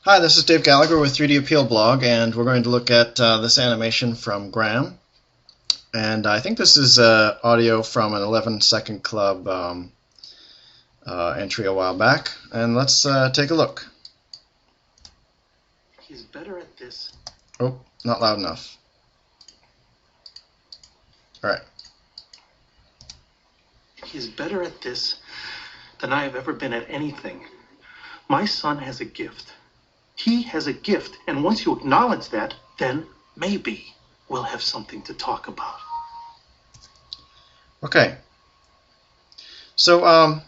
Hi, this is Dave Gallagher with 3D Appeal Blog, and we're going to look at this animation from Graham. And I think this is audio from an 11-second club entry a while back. And let's take a look. He's better at this. Oh, not loud enough. All right. He's better at this than I have ever been at anything. My son has a gift. He has a gift, and once you acknowledge that, then maybe we'll have something to talk about. Okay. So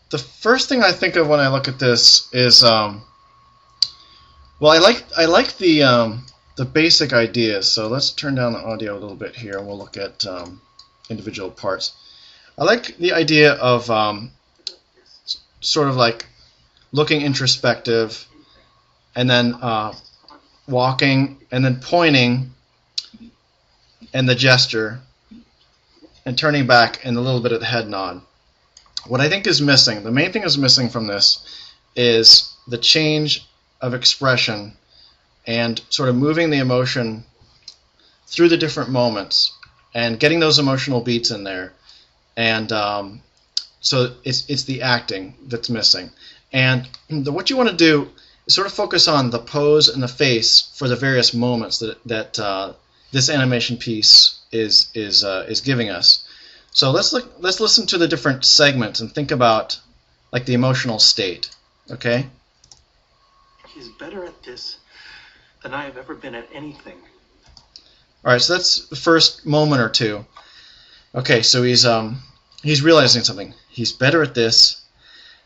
the first thing I think of when I look at this is well, I like the basic ideas. So let's turn down the audio a little bit here, and we'll look at individual parts. I like the idea of sort of like looking introspective, and then walking, and then pointing, and the gesture, and turning back, and a little bit of the head nod. What I think is missing, the main thing is missing from this, is the change of expression and sort of moving the emotion through the different moments and getting those emotional beats in there. And so it's the acting that's missing. And what you want to do is sort of focus on the pose and the face for the various moments that this animation piece is giving us. So let's listen to the different segments and think about like the emotional state. Okay. He's better at this than I have ever been at anything. All right. So that's the first moment or two. Okay. So he's realizing something. He's better at this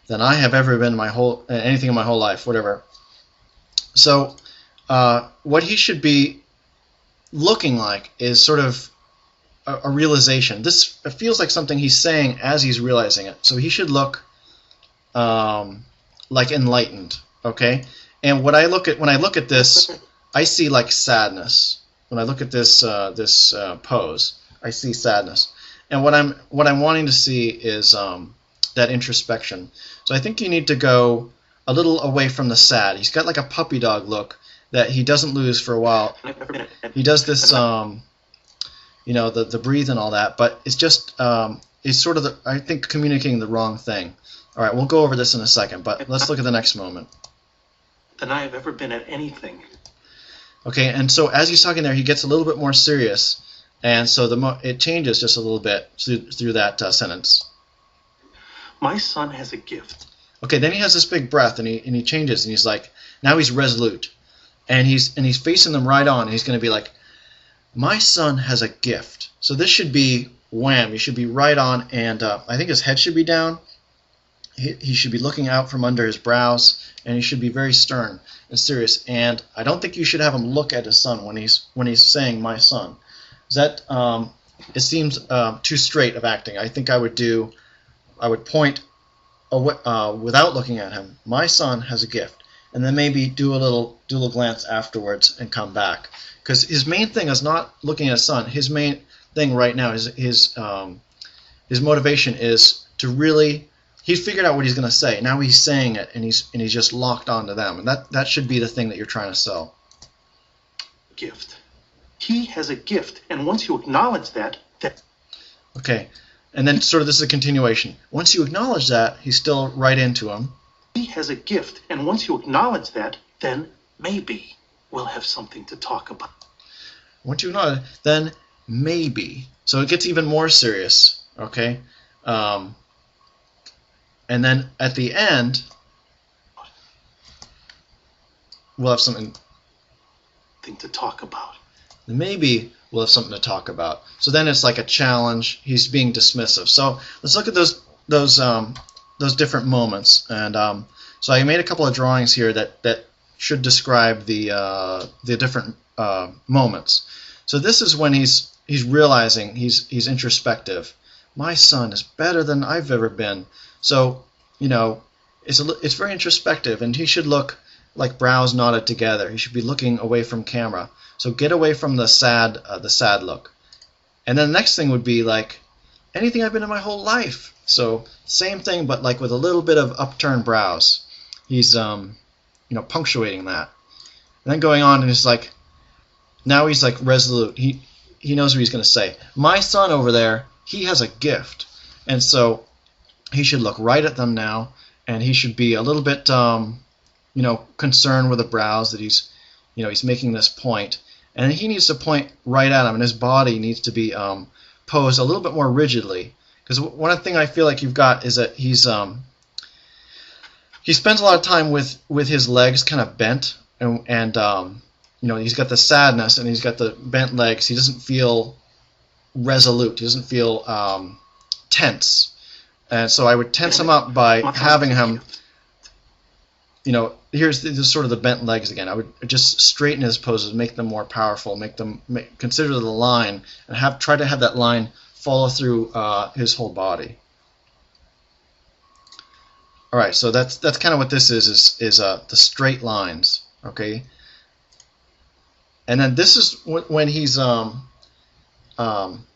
than I have ever been anything in my whole life, whatever. So what he should be looking like is sort of a realization. This feels like something he's saying as he's realizing it. So he should look like enlightened. Okay. And when I look at this, I see like sadness. When I look at this pose, I see sadness. And what I'm wanting to see is that introspection. So I think you need to go a little away from the sad. He's got like a puppy dog look that he doesn't lose for a while. He does this, the breathe and all that, but it's just it's sort of I think communicating the wrong thing. All right, we'll go over this in a second, but let's look at the next moment. Than I have ever been at anything. Okay, and so as he's talking there, he gets a little bit more serious, and so it changes just a little bit through that sentence. My son has a gift. Okay, then he has this big breath, and he changes, and he's like, now he's resolute, and he's facing them right on. And he's going to be like, my son has a gift. So this should be wham. He should be right on, and I think his head should be down. He should be looking out from under his brows, and he should be very stern and serious. And I don't think you should have him look at his son when he's saying my son. That it seems too straight of acting. I think I would point without looking at him. My son has a gift, and then maybe do a little glance afterwards and come back. Because his main thing is not looking at his son. His main thing right now is his motivation is to really. He's figured out what he's going to say. Now he's saying it, and he's just locked onto them. And that should be the thing that you're trying to sell. Gift. He has a gift, and once you acknowledge that. Okay, and then sort of this is a continuation. Once you acknowledge that, he's still right into him. He has a gift, and once you acknowledge that, then maybe we'll have something to talk about. Once you acknowledge it, then maybe. So it gets even more serious. Okay. And then at the end, we'll have something to talk about. Maybe we'll have something to talk about. So then it's like a challenge. He's being dismissive. So let's look at those different moments. And so I made a couple of drawings here that should describe the different moments. So this is when he's realizing he's introspective. My son is better than I've ever been. So, it's very introspective, and he should look like brows knotted together. He should be looking away from camera. So get away from the sad look. And then the next thing would be like, anything I've been in my whole life. So same thing, but like with a little bit of upturned brows. He's punctuating that. And then going on, and it's like, now he's like resolute. He knows what he's going to say. My son over there, he has a gift. And so he should look right at them now, and he should be a little bit, concerned with the brows that he's making this point. And he needs to point right at him, and his body needs to be posed a little bit more rigidly. Because one thing I feel like you've got is that he spends a lot of time with his legs kind of bent, and he's got the sadness and he's got the bent legs. He doesn't feel resolute. He doesn't feel tense. And so I would tense him up by having him, here's sort of the bent legs again. I would just straighten his poses, make them more powerful, consider the line, and try to have that line follow through his whole body. All right, so that's kind of what this is the straight lines, okay? And then this is when he's and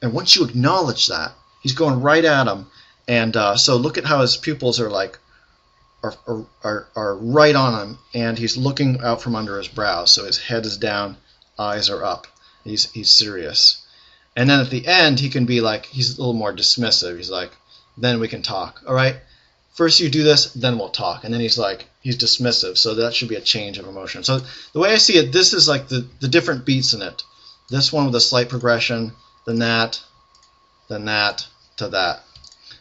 once you acknowledge that, he's going right at him, and so look at how his pupils are like are right on him, and he's looking out from under his brows. So his head is down, eyes are up. He's serious. And then at the end, he can be like, he's a little more dismissive. He's like, then we can talk. All right, first you do this, then we'll talk. And then he's dismissive. So that should be a change of emotion. So the way I see it, this is like the different beats in it. This one with a slight progression, then that to that.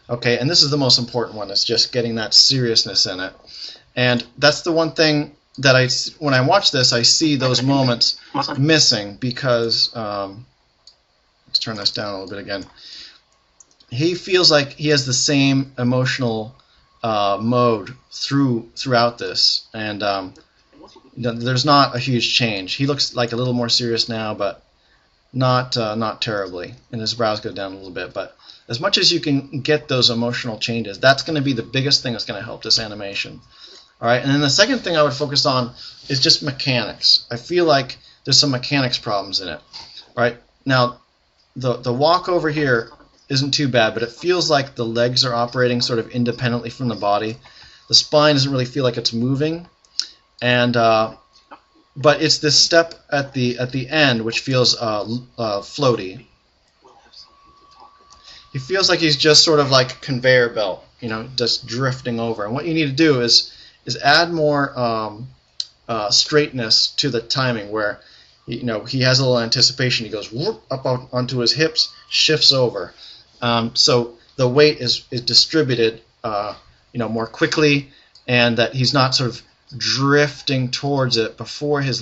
Okay, and this is the most important one. It's just getting that seriousness in it. And that's the one thing that when I watch this, I see those moments missing because, let's turn this down a little bit again. He feels like he has the same emotional mode throughout this, and there's not a huge change. He looks like a little more serious now, but not terribly, and his brows go down a little bit. But as much as you can get those emotional changes, that's going to be the biggest thing that's going to help this animation. All right, and then the second thing I would focus on is just mechanics. I feel like there's some mechanics problems in it. All right, now the walk over here isn't too bad, but it feels like the legs are operating sort of independently from the body. The spine doesn't really feel like it's moving, and but it's this step at the end which feels floaty. He feels like he's just sort of like conveyor belt, just drifting over. And what you need to do is add more straightness to the timing, where he has a little anticipation. He goes whoop, up onto his hips, shifts over. So the weight is distributed, more quickly, and that he's not sort of drifting towards it before his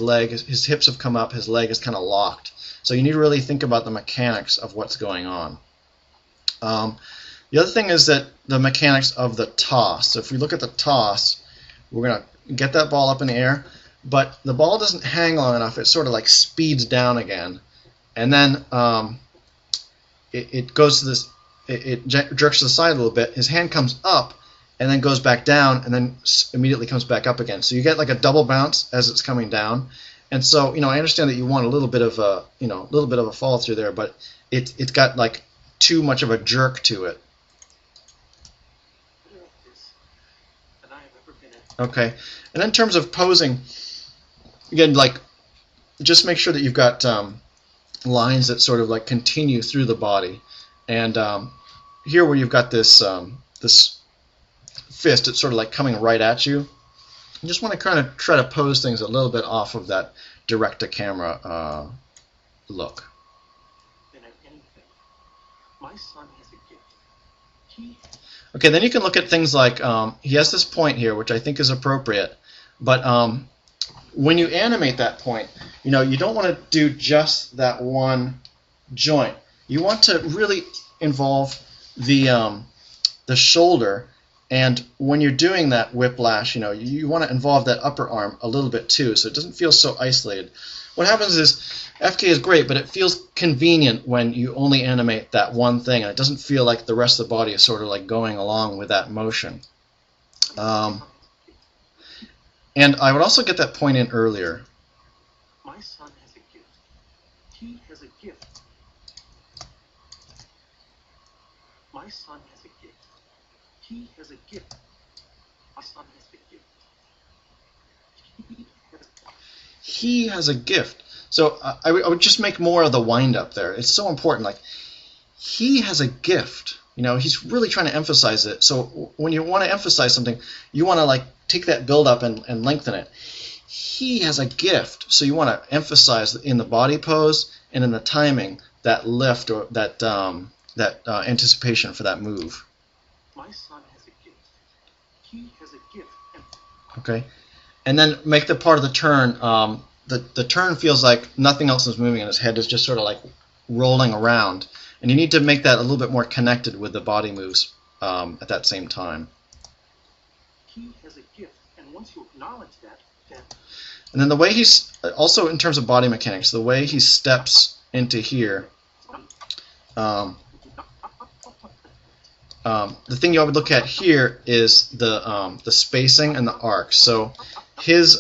hips have come up, his leg is kind of locked. So you need to really think about the mechanics of what's going on. The other thing is that the mechanics of the toss. So if we look at the toss, we're going to get that ball up in the air, but the ball doesn't hang long enough. It sort of like speeds down again, and then it goes to this. It jerks to the side a little bit. His hand comes up and then goes back down, and then immediately comes back up again. So you get like a double bounce as it's coming down. And so I understand that you want a little bit of a follow through there, but it's got like too much of a jerk to it. Okay, and then in terms of posing, again, like just make sure that you've got lines that sort of like continue through the body. And here where you've got this this fist, it's sort of like coming right at you. You just want to kind of try to pose things a little bit off of that direct-to-camera look. My son has a gift. Okay, then you can look at things like he has this point here, which I think is appropriate, but when you animate that point, you don't want to do just that one joint. You want to really involve the shoulder, and when you're doing that whiplash, you want to involve that upper arm a little bit too, so it doesn't feel so isolated. What happens is FK is great, but it feels convenient when you only animate that one thing, and it doesn't feel like the rest of the body is sort of like going along with that motion. And I would also get that point in earlier. My son has a gift. He has a gift. My son has a gift. He has a gift. My son has a gift. He has a gift. So I would just make more of the wind up there. It's so important. Like, he has a gift. He's really trying to emphasize it. So when you want to emphasize something, you want to like take that build up and lengthen it. He has a gift. So you want to emphasize in the body pose and in the timing that lift or that anticipation for that move. My son has a gift. He has a gift. Okay, and then make the part of the turn. The turn feels like nothing else is moving, and his head is just sort of like rolling around. And you need to make that a little bit more connected with the body moves at that same time. He has a gift, and once you acknowledge that, then... And then the way he's, also in terms of body mechanics, the way he steps into here, the thing you would look at here is the spacing and the arcs. So his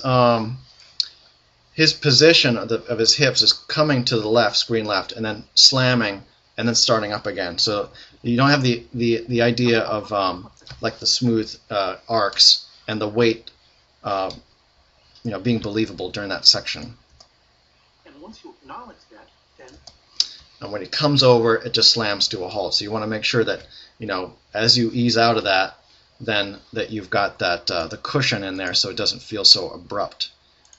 position of his hips is coming to the left, screen left, and then slamming, and then starting up again. So you don't have the idea of like the smooth arcs and the weight being believable during that section. And once you acknowledge that, then... And when it comes over, it just slams to a halt. So you want to make sure that, as you ease out of that, then that you've got that the cushion in there so it doesn't feel so abrupt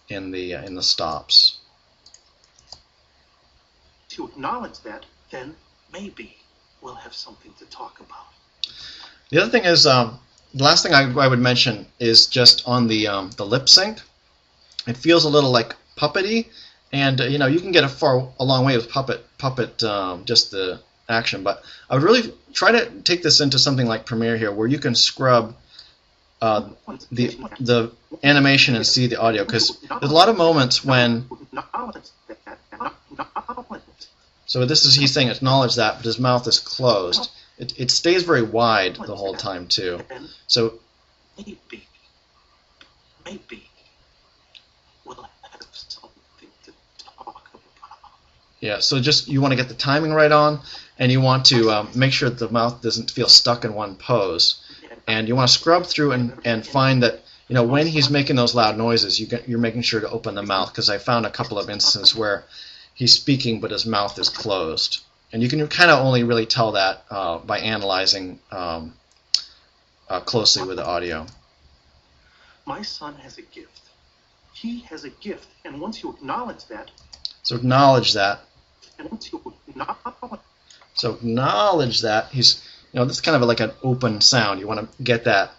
in the stops. To acknowledge that, then maybe we'll have something to talk about. The other thing is, the last thing I would mention is just on the lip sync. It feels a little like puppety, and you can get a long way with puppet just the action. But I would really try to take this into something like Premiere here, where you can scrub the animation and see the audio, because there's a lot of moments when. So he's saying acknowledge that, but his mouth is closed. It stays very wide the whole time too. So maybe we'll have something to talk about. Yeah, so you want to get the timing right on, and you want to make sure that the mouth doesn't feel stuck in one pose. And you want to scrub through and find that when he's making those loud noises, you're making sure to open the mouth, because I found a couple of instances where he's speaking but his mouth is closed. And you can kind of only really tell that by analyzing closely with the audio. My son has a gift. He has a gift, and once you acknowledge that... So acknowledge that. And once you acknowledge that, he's, that's kind of like an open sound. You want to get that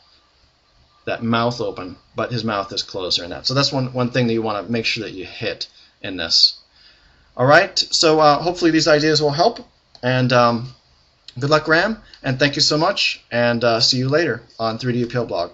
mouth open, but his mouth is closed during that. So that's one thing that you want to make sure that you hit in this. All right, so hopefully these ideas will help, and good luck, Graham, and thank you so much, and see you later on 3D Appeal Blog.